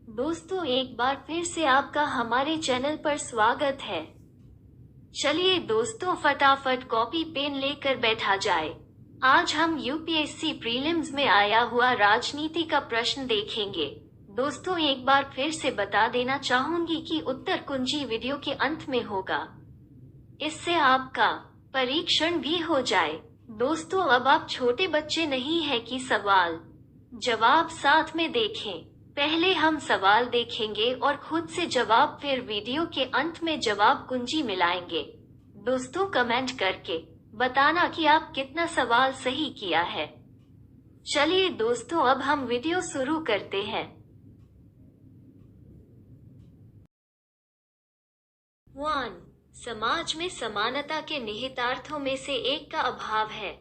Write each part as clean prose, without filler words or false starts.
दोस्तों, एक बार फिर से आपका हमारे चैनल पर स्वागत है। चलिए दोस्तों, फटाफट कॉपी पेन लेकर बैठा जाए। आज हम यूपीएससी प्रीलिम्स में आया हुआ राजनीति का प्रश्न देखेंगे। दोस्तों, एक बार फिर से बता देना चाहूंगी कि उत्तर कुंजी वीडियो के अंत में होगा। इससे आपका परीक्षण भी हो जाए। दोस्तों, अब आप छोटे बच्चे नहीं है कि सवाल जवाब साथ में देखें। पहले हम सवाल देखेंगे और खुद से जवाब, फिर वीडियो के अंत में जवाब कुंजी मिलाएंगे। दोस्तों, कमेंट करके बताना कि आप कितना सवाल सही किया है। चलिए दोस्तों, अब हम वीडियो शुरू करते हैं। 1. समाज में समानता के निहितार्थों में से एक का अभाव है।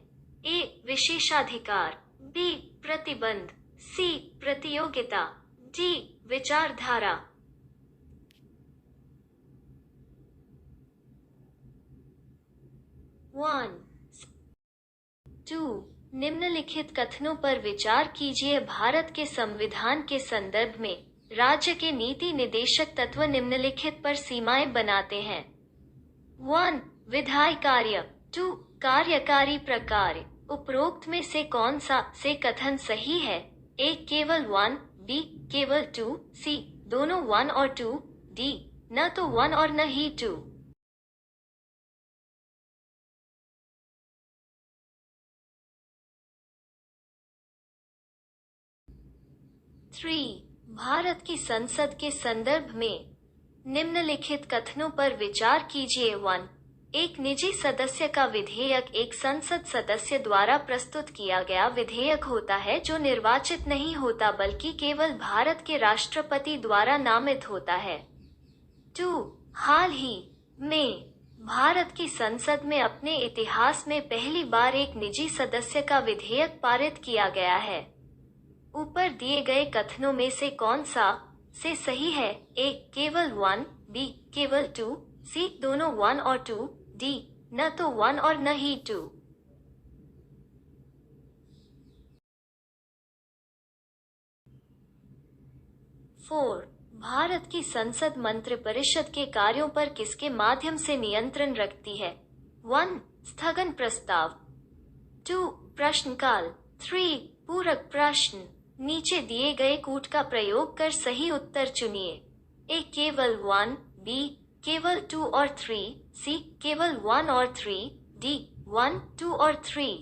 ए. विशेषाधिकार, बी. प्रतिबंध, सी. प्रतियोगिता, डी. विचारधारा। 1. 2. निम्नलिखित कथनों पर विचार कीजिए। भारत के संविधान के संदर्भ में राज्य के नीति निदेशक तत्व निम्नलिखित पर सीमाएं बनाते हैं। 1. विधायी कार्य, 2. कार्यकारी प्रकार। उपरोक्त में से कौन सा से कथन सही है? ए. केवल 1, बी. केवल 2, सी. दोनों 1 और 2, डी. न तो 1 और न ही 2। 3. भारत की संसद के संदर्भ में निम्नलिखित कथनों पर विचार कीजिए। 1. एक निजी सदस्य का विधेयक एक संसद सदस्य द्वारा प्रस्तुत किया गया विधेयक होता है जो निर्वाचित नहीं होता बल्कि केवल भारत के राष्ट्रपति द्वारा नामित होता है। 2. हाल ही में भारत की संसद में अपने इतिहास में पहली बार एक निजी सदस्य का विधेयक पारित किया गया है। ऊपर दिए गए कथनों में से कौन सा से सही है? ए. केवल 1, बी. केवल 2, सी. दोनों 1 और 2, डी. न तो 1 और न ही 2। 4. भारत की संसद मंत्रिपरिषद के कार्यों पर किसके माध्यम से नियंत्रण रखती है? 1. स्थगन प्रस्ताव, 2. प्रश्नकाल, 3. पूरक प्रश्न। नीचे दिए गए कूट का प्रयोग कर सही उत्तर चुनिए। ए. केवल 1, बी. केवल 2 और 3, सी. केवल 1 और 3, डी. 1, 2 और 3।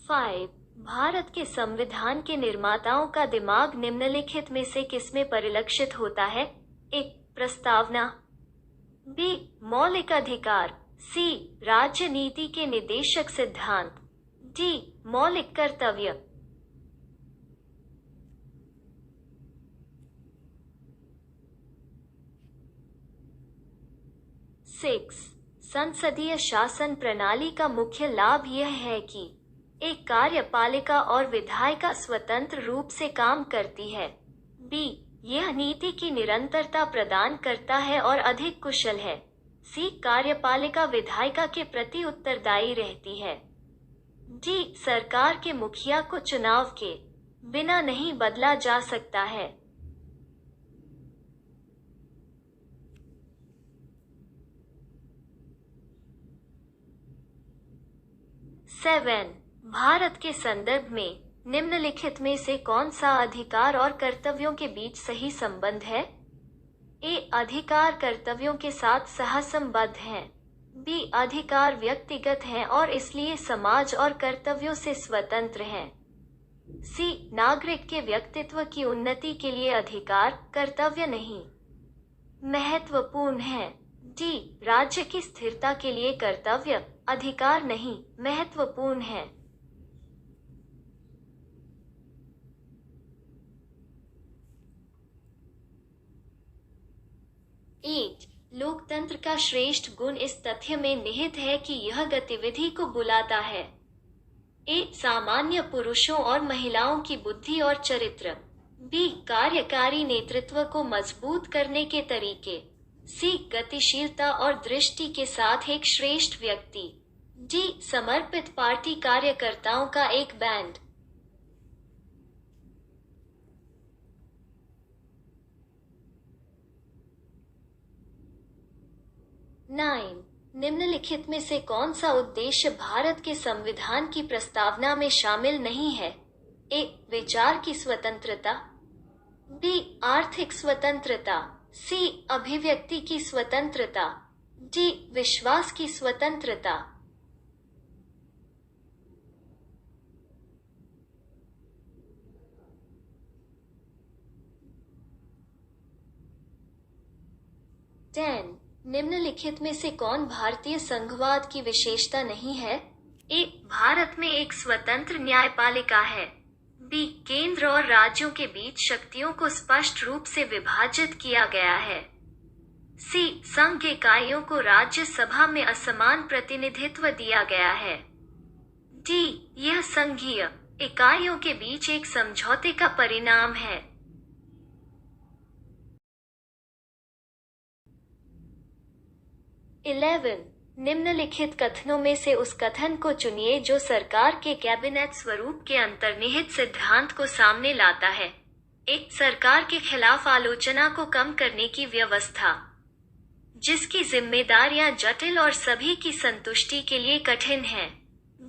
5. भारत के संविधान के निर्माताओं का दिमाग निम्नलिखित में से किसमें परिलक्षित होता है? ए. प्रस्तावना, बी. मौलिक अधिकार, सी. राज्य नीति के निदेशक सिद्धांत, डी. मौलिक कर्तव्य। 6. संसदीय शासन प्रणाली का मुख्य लाभ यह है कि एक कार्यपालिका और विधायिका स्वतंत्र रूप से काम करती है। बी. यह नीति की निरंतरता प्रदान करता है और अधिक कुशल है। सी. कार्यपालिका विधायिका के प्रति उत्तरदायी रहती है। डी. सरकार के मुखिया को चुनाव के बिना नहीं बदला जा सकता है। 7. भारत के संदर्भ में निम्नलिखित में से कौन सा अधिकार और कर्तव्यों के बीच सही संबंध है? ए. अधिकार कर्तव्यों के साथ सहसंबद्ध हैं। बी. अधिकार व्यक्तिगत हैं और इसलिए समाज और कर्तव्यों से स्वतंत्र हैं। सी. नागरिक के व्यक्तित्व की उन्नति के लिए अधिकार कर्तव्य नहीं महत्वपूर्ण है। डी. राज्य की स्थिरता के लिए कर्तव्य अधिकार नहीं महत्वपूर्ण है। 8. लोकतंत्र का श्रेष्ठ गुण इस तथ्य में निहित है कि यह गतिविधि को बुलाता है। ए. सामान्य पुरुषों और महिलाओं की बुद्धि और चरित्र, बी. कार्यकारी नेतृत्व को मजबूत करने के तरीके, सी. गतिशीलता और दृष्टि के साथ एक श्रेष्ठ व्यक्ति, डी समर्पित पार्टी कार्यकर्ताओं का एक बैंड। 9 निम्नलिखित में से कौन सा उद्देश्य भारत के संविधान की प्रस्तावना में शामिल नहीं है? ए विचार की स्वतंत्रता, बी आर्थिक स्वतंत्रता, सी अभिव्यक्ति की स्वतंत्रता, डी विश्वास की स्वतंत्रता। टेन निम्नलिखित में से कौन भारतीय संघवाद की विशेषता नहीं है? ए भारत में एक स्वतंत्र न्यायपालिका है, बी केंद्र और राज्यों के बीच शक्तियों को स्पष्ट रूप से विभाजित किया गया है, सी संघ इकाइयों को राज्यसभा में असमान प्रतिनिधित्व दिया गया है, डी यह संघीय इकाइयों के बीच एक समझौते का परिणाम है। 11 निम्नलिखित कथनों में से उस कथन को चुनिए जो सरकार के कैबिनेट स्वरूप के अंतर्निहित सिद्धांत को सामने लाता है। एक सरकार के खिलाफ आलोचना को कम करने की व्यवस्था, जिसकी जिम्मेदारियां जटिल और सभी की संतुष्टि के लिए कठिन हैं।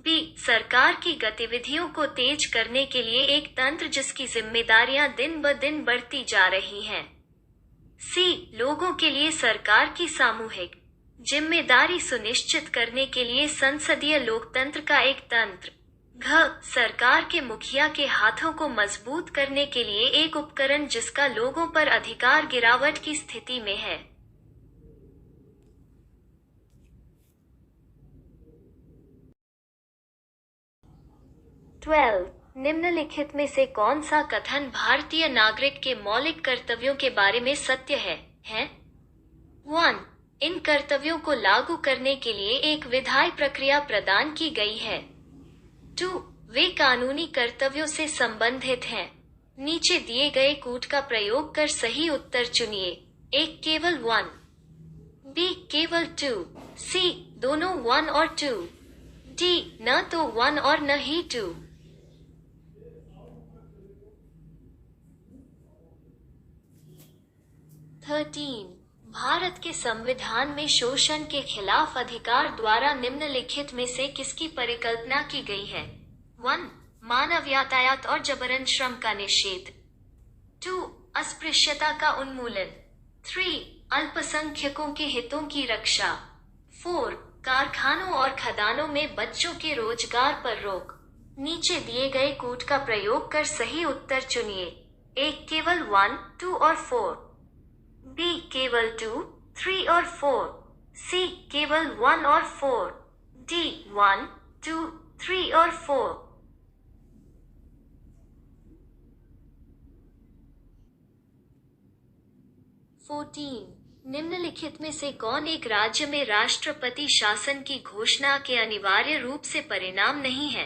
बी सरकार की गतिविधियों को तेज करने के लिए एक तंत्र जिसकी जिम्मेदारियां दिन ब दिन बढ़ती जा रही हैं। सी लोगों के लिए सरकार की सामूहिक जिम्मेदारी सुनिश्चित करने के लिए संसदीय लोकतंत्र का एक तंत्र। घ सरकार के मुखिया के हाथों को मजबूत करने के लिए एक उपकरण जिसका लोगों पर अधिकार गिरावट की स्थिति में है। निम्नलिखित में से कौन सा कथन भारतीय नागरिक के मौलिक कर्तव्यों के बारे में सत्य है? 1 इन कर्तव्यों को लागू करने के लिए एक विधायी प्रक्रिया प्रदान की गई है। 2 वे कानूनी कर्तव्यों से संबंधित हैं। नीचे दिए गए कूट का प्रयोग कर सही उत्तर चुनिए। एक केवल 1, बी केवल 2, सी दोनों 1 और 2, डी न तो 1 और न ही 2। 13 भारत के संविधान में शोषण के खिलाफ अधिकार द्वारा निम्नलिखित में से किसकी परिकल्पना की गई है? 1 मानव यातायात और जबरन श्रम का निषेध, 2 अस्पृश्यता का उन्मूलन, 3 अल्पसंख्यकों के हितों की रक्षा, 4 कारखानों और खदानों में बच्चों के रोजगार पर रोक। नीचे दिए गए कूट का प्रयोग कर सही उत्तर चुनिए। एक केवल 1, 2 और 4, बी केवल 2, 3 और 4, सी केवल 1 और 4, डी 1, 2, 3 और 4। 14 निम्नलिखित में से कौन एक राज्य में राष्ट्रपति शासन की घोषणा के अनिवार्य रूप से परिणाम नहीं है?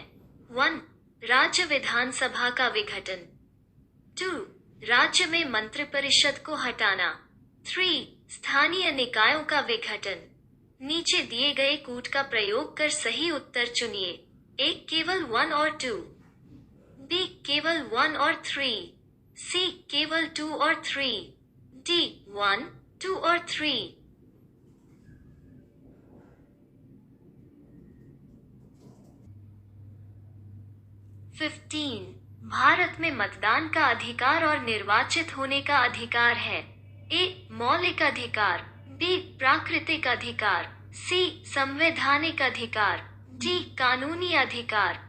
1 राज्य विधानसभा का विघटन, 2 राज्य में मंत्रिपरिषद को हटाना, 3 स्थानीय निकायों का विघटन। नीचे दिए गए कूट का प्रयोग कर सही उत्तर चुनिए। एक केवल 1 और 2, बी केवल 1 और 3, सी केवल 2 और 3, डी 1, 2 और 3। 15 भारत में मतदान का अधिकार और निर्वाचित होने का अधिकार है। ए मौलिक अधिकार, बी प्राकृतिक अधिकार, सी संवैधानिक अधिकार, डी कानूनी अधिकार।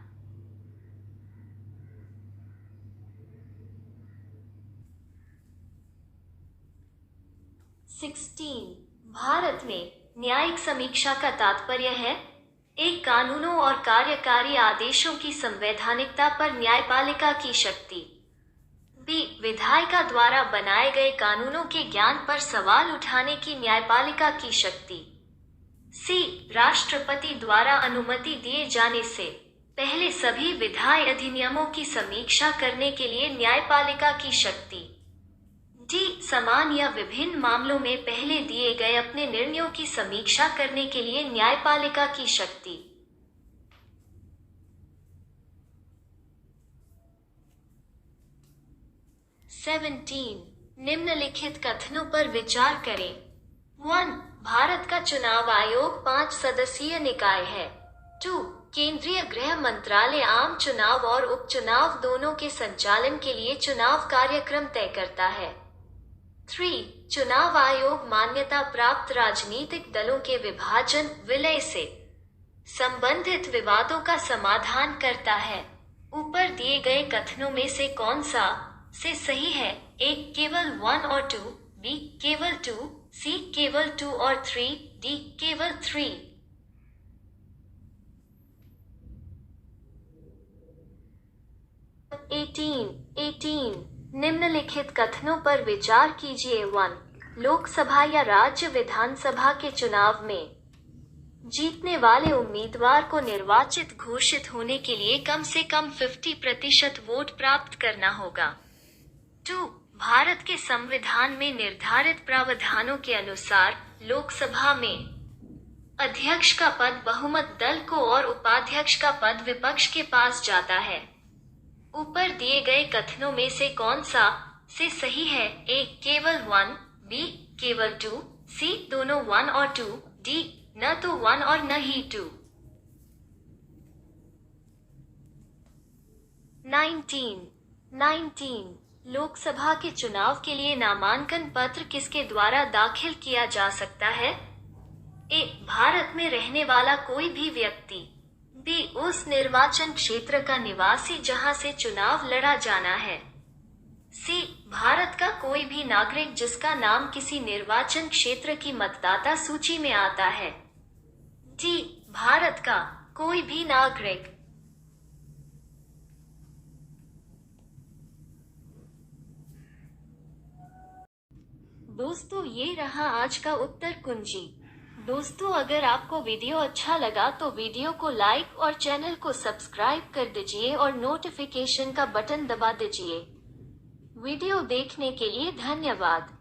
16 भारत में न्यायिक समीक्षा का तात्पर्य है एक कानूनों और कार्यकारी आदेशों की संवैधानिकता पर न्यायपालिका की शक्ति, बी विधायिका द्वारा बनाए गए कानूनों के ज्ञान पर सवाल उठाने की न्यायपालिका की शक्ति, सी राष्ट्रपति द्वारा अनुमति दिए जाने से पहले सभी विधायी अधिनियमों की समीक्षा करने के लिए न्यायपालिका की शक्ति, डी समान या विभिन्न मामलों में पहले दिए गए अपने निर्णयों की समीक्षा करने के लिए न्यायपालिका की शक्ति। 17 निम्नलिखित कथनों पर विचार करें। 1 भारत का चुनाव आयोग 5 सदस्यीय निकाय है। 2 केंद्रीय गृह मंत्रालय आम चुनाव और उपचुनाव दोनों के संचालन के लिए चुनाव कार्यक्रम तय करता है। 3 चुनाव आयोग मान्यता प्राप्त राजनीतिक दलों के विभाजन विलय से संबंधित विवादों का समाधान करता है। ऊपर दिए गए कथनों में से कौन सा से सही है? ए केवल 1 और 2, बी केवल 2, सी केवल 2 और 3, डी केवल 3। एटीन निम्नलिखित कथनों पर विचार कीजिए। 1 लोकसभा या राज्य विधानसभा के चुनाव में जीतने वाले उम्मीदवार को निर्वाचित घोषित होने के लिए कम से कम 50% वोट प्राप्त करना होगा। 2 भारत के संविधान में निर्धारित प्रावधानों के अनुसार लोकसभा में अध्यक्ष का पद बहुमत दल को और उपाध्यक्ष का पद विपक्ष के पास जाता है। ऊपर दिए गए कथनों में से कौन सा से सही है? ए केवल 1, बी केवल 2, सी दोनों 1 और 2, डी न तो 1 और न ही 2। 19 लोकसभा के चुनाव के लिए नामांकन पत्र किसके द्वारा दाखिल किया जा सकता है? ए भारत में रहने वाला कोई भी व्यक्ति, बी उस निर्वाचन क्षेत्र का निवासी जहां से चुनाव लड़ा जाना है, सी भारत का कोई भी नागरिक जिसका नाम किसी निर्वाचन क्षेत्र की मतदाता सूची में आता है, डी भारत का कोई भी नागरिक। दोस्तों ये रहा आज का उत्तर कुंजी। दोस्तों अगर आपको वीडियो अच्छा लगा तो वीडियो को लाइक और चैनल को सब्सक्राइब कर दीजिए और नोटिफिकेशन का बटन दबा दीजिए। वीडियो देखने के लिए धन्यवाद।